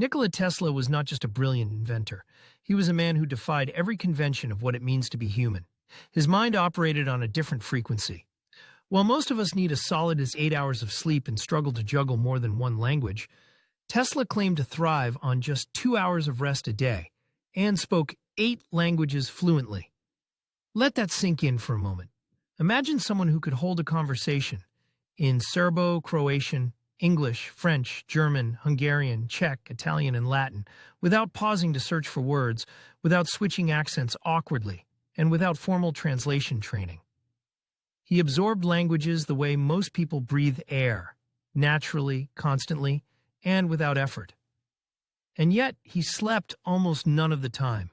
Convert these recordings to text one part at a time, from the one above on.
Nikola Tesla was not just a brilliant inventor. He was a man who defied every convention of what it means to be human. His mind operated on a different frequency. While most of us need as solid as 8 hours of sleep and struggle to juggle more than one language, Tesla claimed to thrive on just 2 hours of rest a day and spoke 8 languages fluently. Let that sink in for a moment. Imagine someone who could hold a conversation in Serbo-Croatian, English, French, German, Hungarian, Czech, Italian, and Latin, without pausing to search for words, without switching accents awkwardly, and without formal translation training. He absorbed languages the way most people breathe air, naturally, constantly, and without effort. And yet, he slept almost none of the time.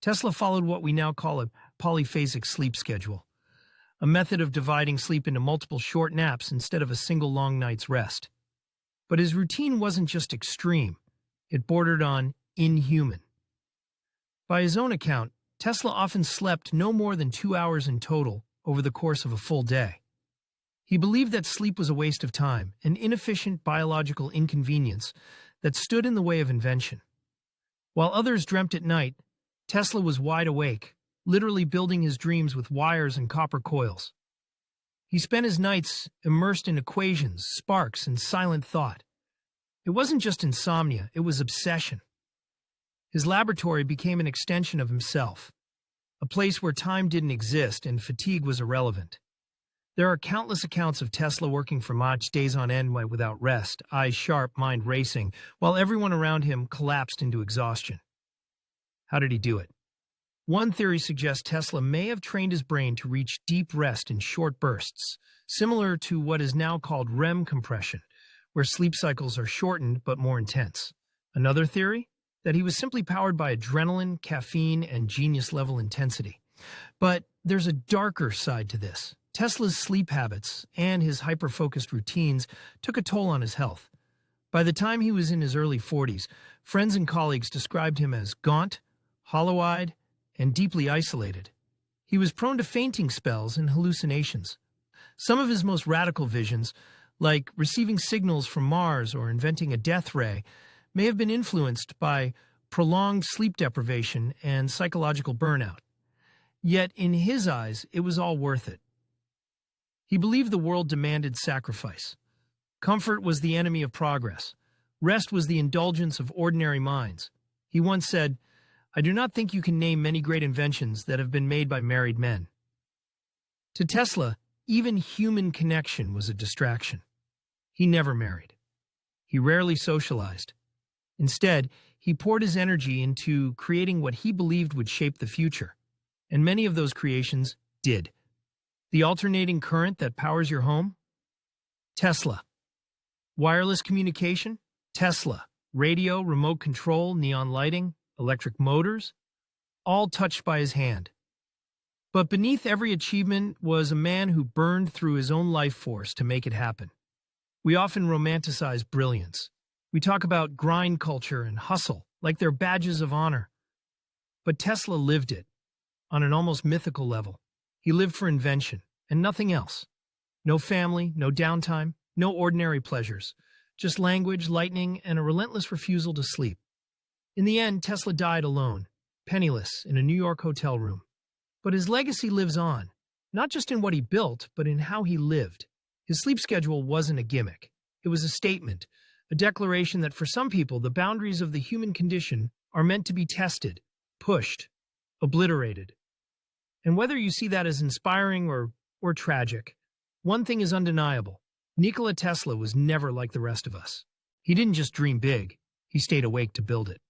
Tesla followed what we now call a polyphasic sleep schedule, a method of dividing sleep into multiple short naps instead of a single long night's rest. But his routine wasn't just extreme, it bordered on inhuman. By his own account, Tesla often slept no more than 2 hours in total over the course of a full day. He believed that sleep was a waste of time, an inefficient biological inconvenience that stood in the way of invention. While others dreamt at night, Tesla was wide awake, literally building his dreams with wires and copper coils. He spent his nights immersed in equations, sparks, and silent thought. It wasn't just insomnia, it was obsession. His laboratory became an extension of himself, a place where time didn't exist and fatigue was irrelevant. There are countless accounts of Tesla working for much days on end without rest, eyes sharp, mind racing, while everyone around him collapsed into exhaustion. How did he do it? One theory suggests Tesla may have trained his brain to reach deep rest in short bursts, similar to what is now called REM compression, where sleep cycles are shortened but more intense. Another theory? That he was simply powered by adrenaline, caffeine, and genius-level intensity. But there's a darker side to this. Tesla's sleep habits and his hyper-focused routines took a toll on his health. By the time he was in his early 40s, friends and colleagues described him as gaunt, hollow-eyed, and deeply isolated. He was prone to fainting spells and hallucinations. Some of his most radical visions, like receiving signals from Mars or inventing a death ray, may have been influenced by prolonged sleep deprivation and psychological burnout. Yet, in his eyes, it was all worth it. He believed the world demanded sacrifice. Comfort was the enemy of progress. Rest was the indulgence of ordinary minds. He once said, "I do not think you can name many great inventions that have been made by married men." To Tesla, even human connection was a distraction. He never married. He rarely socialized. Instead, he poured his energy into creating what he believed would shape the future. And many of those creations did. The alternating current that powers your home? Tesla. Wireless communication? Tesla. Radio, remote control, neon lighting, electric motors? All touched by his hand. But beneath every achievement was a man who burned through his own life force to make it happen. We often romanticize brilliance. We talk about grind culture and hustle like they're badges of honor. But Tesla lived it, on an almost mythical level. He lived for invention, and nothing else. No family, no downtime, no ordinary pleasures. Just language, lightning, and a relentless refusal to sleep. In the end, Tesla died alone, penniless, in a New York hotel room. But his legacy lives on, not just in what he built, but in how he lived. His sleep schedule wasn't a gimmick. It was a statement, a declaration that for some people, the boundaries of the human condition are meant to be tested, pushed, obliterated. And whether you see that as inspiring or tragic, one thing is undeniable. Nikola Tesla was never like the rest of us. He didn't just dream big, he stayed awake to build it.